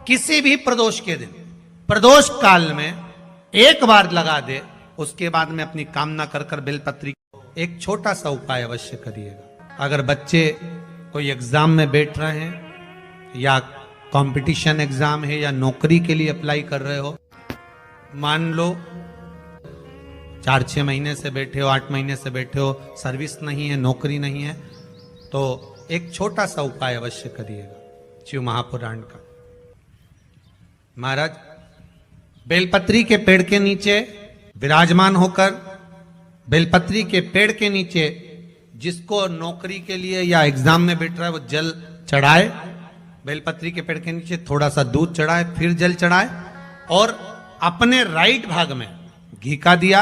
किसी भी प्रदोष के दिन, प्रदोष काल में एक बार लगा दे, उसके बाद में अपनी कामना कर कर बेलपत्री एक छोटा सा उपाय अवश्य करिएगा। अगर बच्चे कोई एग्जाम में बैठ रहे हैं या कंपटीशन एग्जाम है या नौकरी के लिए अप्लाई कर रहे हो, मान लो 4-6 महीने से बैठे हो, 8 महीने से बैठे हो, सर्विस नहीं है, नौकरी नहीं है, तो एक छोटा सा उपाय अवश्य करिएगा शिव महापुराण का। महाराज बेलपत्री के पेड़ के नीचे विराजमान होकर, बेलपत्री के पेड़ के नीचे जिसको नौकरी के लिए या एग्जाम में बैठ रहा है वो जल चढ़ाए, बेलपत्री के पेड़ के नीचे थोड़ा सा दूध चढ़ाए, फिर जल चढ़ाए और अपने राइट भाग में घी का दिया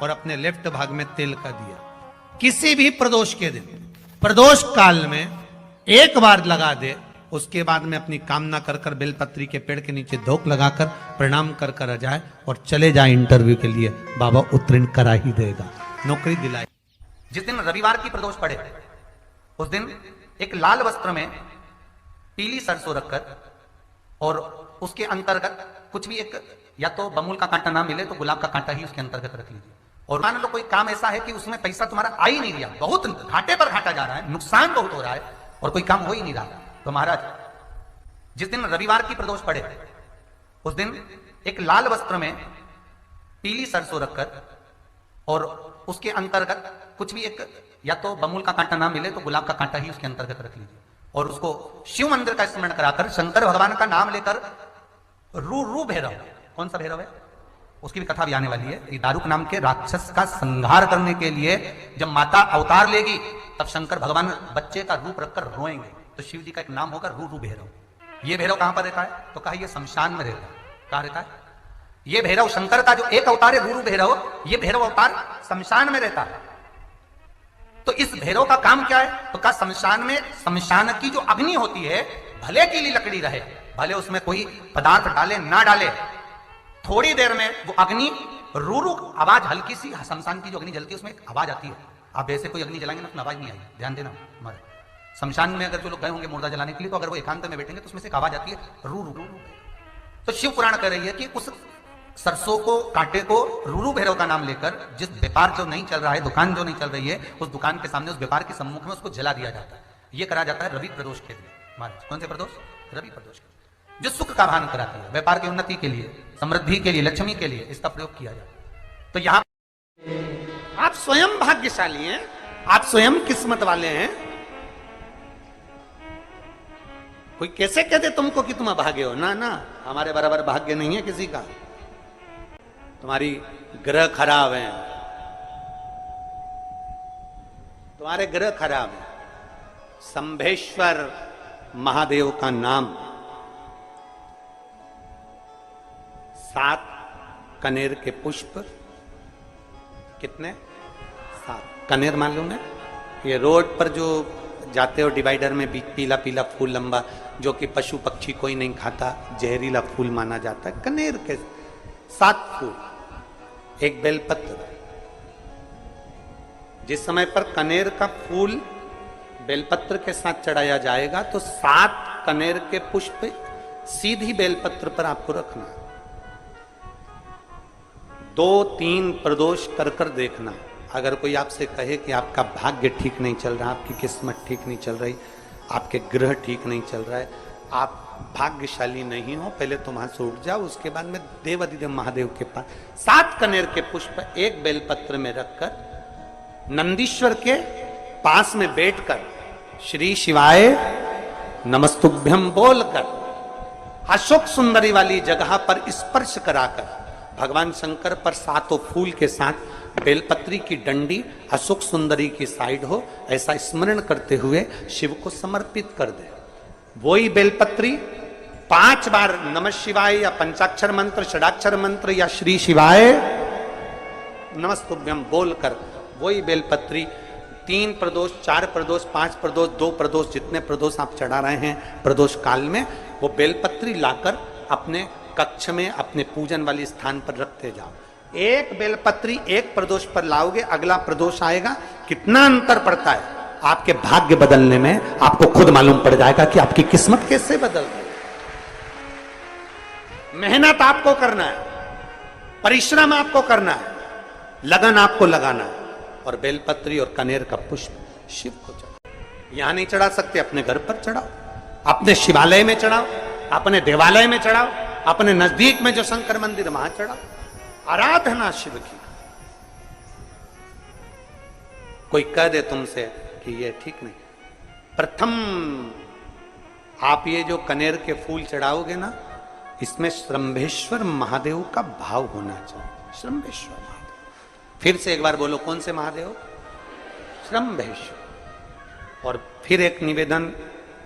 और अपने लेफ्ट भाग में तेल का दिया। किसी भी प्रदोष के दिन, प्रदोष काल में एक बार लगा दे, उसके बाद में अपनी कामना कर कर बेलपत्री के पेड़ के नीचे धोख लगाकर प्रणाम कर कर आ जाए और चले जाए इंटरव्यू के लिए, बाबा उत्तीर्ण करा ही देगा, नौकरी दिलाए। जिस दिन रविवार की प्रदोष पड़े उस दिन एक लाल वस्त्र में पीली सरसों रखकर और उसके अंतर्गत कुछ भी, एक या तो बमूल का कांटा ना मिले तो गुलाब का कांटा ही उसके अंतर्गत रख लीजिए। और मान लो कोई काम ऐसा है कि उसमें पैसा तुम्हारा आ ही नहीं रहा, बहुत घाटे पर घाटा जा रहा है, नुकसान बहुत हो रहा है और कोई काम हो ही नहीं रहा, तो महाराज जिस दिन रविवार की प्रदोष पड़े उस दिन एक लाल वस्त्र में पीली सरसों रखकर और उसके अंतर्गत कुछ भी, एक या तो बमूल का कांटा ना मिले तो गुलाब का कांटा ही उसके अंतर्गत रख लीजिए और उसको शिव मंदिर का स्मरण कराकर शंकर भगवान का नाम लेकर रू भैरव, कौन सा भैरव है उसकी भी कथा भी आने वाली है। ये दारुक नाम के राक्षस का संहार करने के लिए जब माता अवतार लेगी तब शंकर भगवान बच्चे का रूप रखकर रोएंगे, तो शिव जी का एक नाम होगा रू भैरव। ये भैरव कहां पर रहता है तो कहा ये शमशान में रहता है। कहां रहता है ये भैरव? शंकर का जो एक अवतार है रू भैरव, ये भैरव अवतार शमशान में रहता है। तो इस भैरव का काम क्या है तो कहा शमशान में, शमशान की जो अग्नि होती है भले गीली लकड़ी रहे, भले उसमें कोई पदार्थ डाले ना डाले, थोड़ी देर में वो अग्नि रू आवाज, हल्की सी शमशान की जो अग्नि जलती है उसमें एक आवाज आती है। आप ऐसे कोई अग्नि जलाएंगे ना उसमें आवाज नहीं आई, ध्यान देना। हमारे शमशान में अगर जो लोग गए होंगे मुर्दा जलाने के लिए, तो अगर वो एकांत में बैठेंगे तो उसमें से एक आवाज आती है रू रू। तो शिव पुराण कह रही है कि उस सरसों को, कांटे को रूरू भैरव का नाम लेकर जिस व्यापार जो नहीं चल रहा है, दुकान जो नहीं चल रही है, उस दुकान के सामने, उस व्यापार के सम्मुख में उसको जला दिया जाता है। ये करा जाता है रवि प्रदोष के दिन। महाराज कौन से प्रदोष? रवि प्रदोष के, जो सुख का भान कराती है, व्यापार की उन्नति के लिए, समृद्धि के लिए, लक्ष्मी के लिए इसका प्रयोग किया जाता है। तो यहां आप स्वयं भाग्यशाली हैं, आप स्वयं किस्मत वाले हैं। कोई कैसे कहते तुमको कि तुम अभागे हो? ना ना, हमारे बराबर भाग्य नहीं है किसी का। तुम्हारी ग्रह खराब है, तुम्हारे ग्रह खराब है। संभेश्वर महादेव का नाम, 7 कनेर के पुष्प, कितने? 7 कनेर मालूम है? ये रोड पर जो जाते हो डिवाइडर में पीला पीला फूल लंबा, जो कि पशु पक्षी कोई नहीं खाता, जहरीला फूल माना जाता है। कनेर के 7 फूल, एक बेलपत्र। जिस समय पर कनेर का फूल बेलपत्र के साथ चढ़ाया जाएगा तो 7 कनेर के पुष्प सीधी बेलपत्र पर आपको रखना। 2-3 प्रदोष कर कर देखना। अगर कोई आपसे कहे कि आपका भाग्य ठीक नहीं चल रहा, आपकी किस्मत ठीक नहीं चल रही, आपके ग्रह ठीक नहीं चल रहा है, आप भाग्यशाली नहीं हो, पहले तुम वहां से उठ जाओ, उसके बाद में देवाधिदेव महादेव के पास 7 कनेर के पुष्प एक बेलपत्र में रखकर नंदीश्वर के पास में बैठकर श्री शिवाय नमस्तुभ्यम बोलकर अशोक सुंदरी वाली जगह पर स्पर्श कराकर भगवान शंकर पर 7 फूल के साथ बेलपत्री की डंडी अशोक सुंदरी की साइड हो, ऐसा स्मरण करते हुए शिव को समर्पित कर दे। वही बेलपत्री 5 बार नमः शिवाय या पंचाक्षर मंत्र, षडाक्षर मंत्र या श्री शिवाय नमस्तुभ्यम बोलकर वही बेलपत्री 3 प्रदोष, 4 प्रदोष, 5 प्रदोष, 2 प्रदोष, जितने प्रदोष आप चढ़ा रहे हैं प्रदोष काल में, वो बेलपत्री लाकर अपने कक्ष में, अपने पूजन वाले स्थान पर रखते जाओ। एक बेलपत्री एक प्रदोष पर लाओगे, अगला प्रदोष आएगा, कितना अंतर पड़ता है आपके भाग्य बदलने में, आपको खुद मालूम पड़ जाएगा कि आपकी किस्मत कैसे बदल रही है। मेहनत आपको करना है, परिश्रम आपको करना है, लगन आपको लगाना है। और बेलपत्री और कनेर का पुष्प शिव को चढ़ाओ। यहां नहीं चढ़ा सकते, अपने घर पर चढ़ाओ, अपने शिवालय में चढ़ाओ, अपने देवालय में चढ़ाओ, अपने नजदीक में जो शंकर मंदिर वहां चढ़ाओ। आराधना शिव की। कोई कह दे तुमसे कि ये ठीक नहीं, प्रथम आप ये जो कनेर के फूल चढ़ाओगे ना, इसमें श्रंभेश्वर महादेव का भाव होना चाहिए। श्रंभेश्वर महादेव, फिर से एक बार बोलो, कौन से महादेव? श्रंभेश्वर। और फिर एक निवेदन,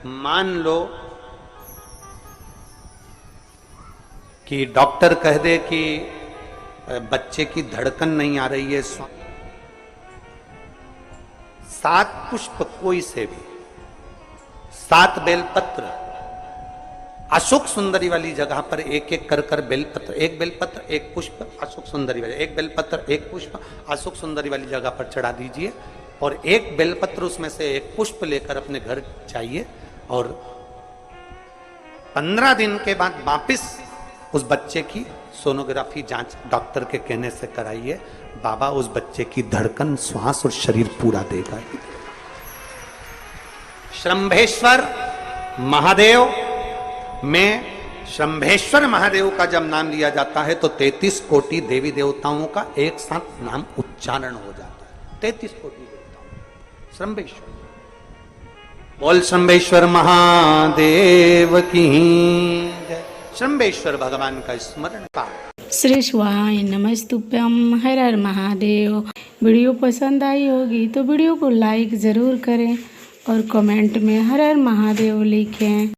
मान लो कि डॉक्टर कह दे कि बच्चे की धड़कन नहीं आ रही है, 7 पुष्प कोई से भी, 7 बेलपत्र अशोक सुंदरी वाली जगह पर एक एक कर कर बेलपत्र, एक बेलपत्र एक पुष्प अशोक सुंदरी वाली, एक बेलपत्र एक पुष्प अशोक सुंदरी वाली जगह पर चढ़ा दीजिए। और एक बेलपत्र उसमें से एक पुष्प लेकर अपने घर जाइए और 15 दिन के बाद वापिस उस बच्चे की सोनोग्राफी जांच डॉक्टर के कहने से कराइए। बाबा उस बच्चे की धड़कन, श्वास और शरीर पूरा देगा। श्रंभेश्वर महादेव में, श्रंभेश्वर महादेव का जब नाम लिया जाता है तो 33 कोटि देवी देवताओं का एक साथ नाम उच्चारण हो जाता है। 33 कोटि देवताओं। श्रंभेश्वर। बोल श्रंभेश्वर महादेव की जय। श्रंभेश्वर भगवान का स्मरण का। श्री शिवाय नमस्तुभ्यम, हर हर महादेव। वीडियो पसंद आई होगी तो वीडियो को लाइक ज़रूर करें और कमेंट में हर हर महादेव लिखें।